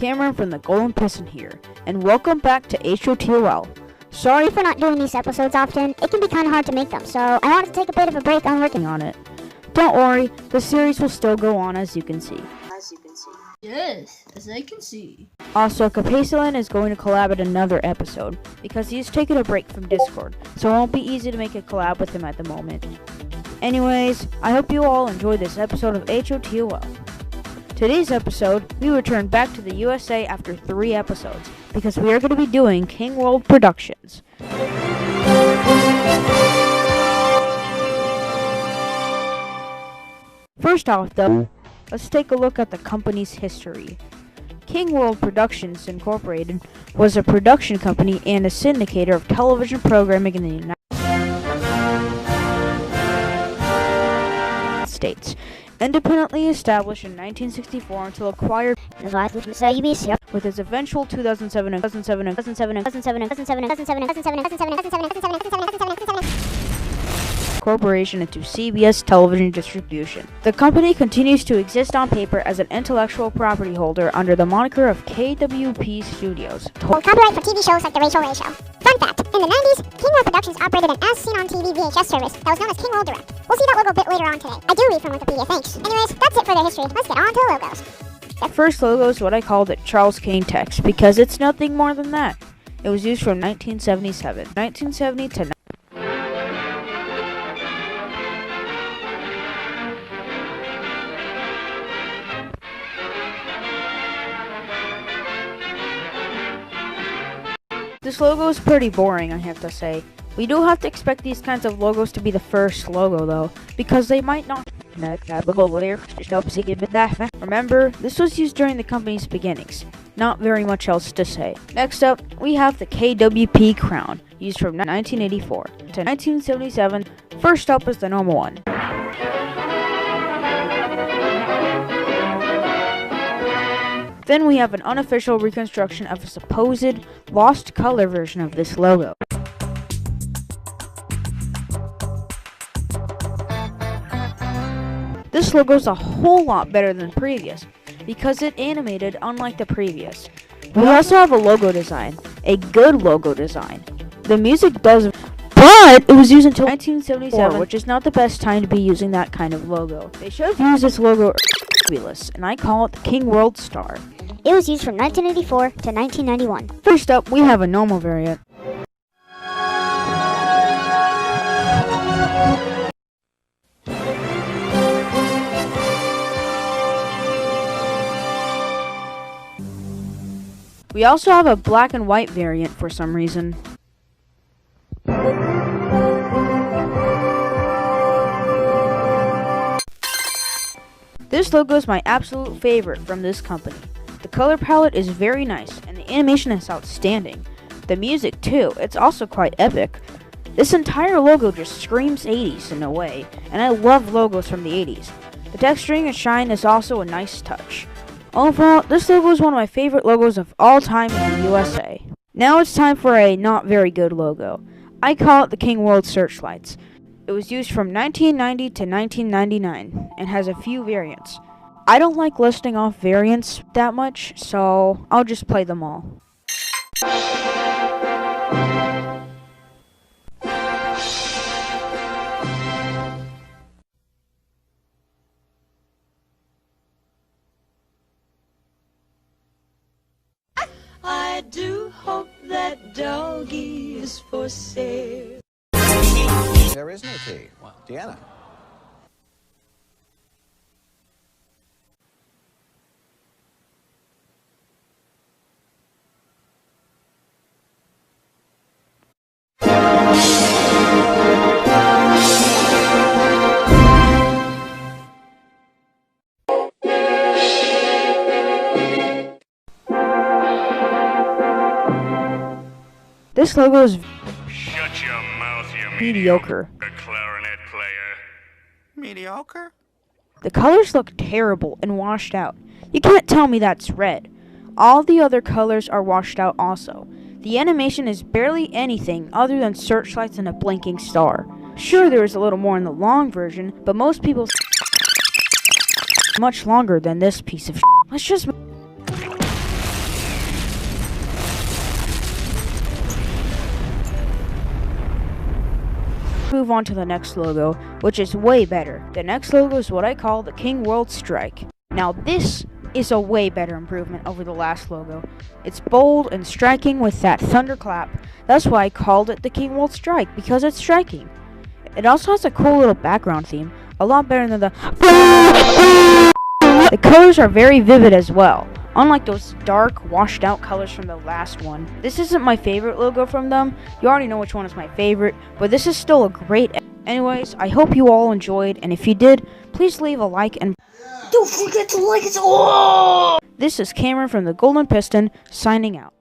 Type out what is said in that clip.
Cameron from the Golden Piston here, and welcome back to HOTOL. Sorry for not doing these episodes often. It can be kind of hard to make them, so I wanted to take a bit of a break on working on it. Don't worry, the series will still go on, as you can see. Yes, as I can see. Also, Capacilan is going to collab at another episode, because he's taken a break from Discord, so it won't be easy to make a collab with him at the moment. Anyways, I hope you all enjoyed this episode of HOTOL. Today's episode, we return back to the USA after 3 episodes, because we are going to be doing King World Productions. First off though, let's take a look at the company's history. King World Productions Incorporated was a production company and a syndicator of television programming in the United States. Independently established in 1964 until acquired with its eventual 2007 corporation into CBS television distribution. The company continues to exist on paper as an intellectual property holder under the moniker of KWP Studios. Copyright for TV shows like The Rachel Ray Show. Fun fact, in the 90s, King World Productions operated an As Seen on TV VHS service that was known as King World Direct. We'll see that logo a bit later on today. I do read from Wikipedia, thanks. Anyways, that's it for their history. Let's get on to logos. The first logo is what I called it Charles Kane text, because it's nothing more than that. It was used from 1970 to This logo is pretty boring, I have to say. We do have to expect these kinds of logos to be the first logo though, because they might not. Remember, this was used during the company's beginnings. Not very much else to say. Next up, we have the KWP crown, used from 1984 to 1977. First up is the normal one. Then we have an unofficial reconstruction of a supposed lost color version of this logo. This logo is a whole lot better than previous, because it animated unlike the previous. We also have a logo design, a good logo design. The music doesn't, but it was used until 1977, which is not the best time to be using that kind of logo. They should have used this logo, and I call it the King World Star. It was used from 1984 to 1991. First up, we have a normal variant. We also have a black and white variant for some reason. This logo is my absolute favorite from this company. The color palette is very nice, and the animation is outstanding. The music too, it's also quite epic. This entire logo just screams 80s in a way, and I love logos from the 80s. The texturing and shine is also a nice touch. Overall, this logo is one of my favorite logos of all time in the USA. Now it's time for a not very good logo. I call it the King World Searchlights. It was used from 1990 to 1999 and has a few variants. I don't like listing off variants that much, so I'll just play them all. I do hope that doggy is for sale. There is no T. Wow. Deanna. This logo is Shut your mouth, you mediocre. clarinet player. Mediocre? The colors look terrible and washed out. You can't tell me that's red. All the other colors are washed out also. The animation is barely anything other than searchlights and a blinking star. Sure, there is a little more in the long version, but most people much longer than this piece of Let's just move on to the next logo, which is way better. The next logo is what I call the King World Strike. Now this is a way better improvement over the last logo. It's bold and striking with that thunderclap. That's why I called it the King World Strike, because it's striking. It also has a cool little background theme, a lot better than the The colors are very vivid as well, unlike those dark, washed out colors from the last one. This isn't my favorite logo from them. You already know which one is my favorite, but this is still a great. Anyways, I hope you all enjoyed, and if you did, please leave a like and Don't forget to like it. Oh! This is Cameron from the Golden Piston, signing out.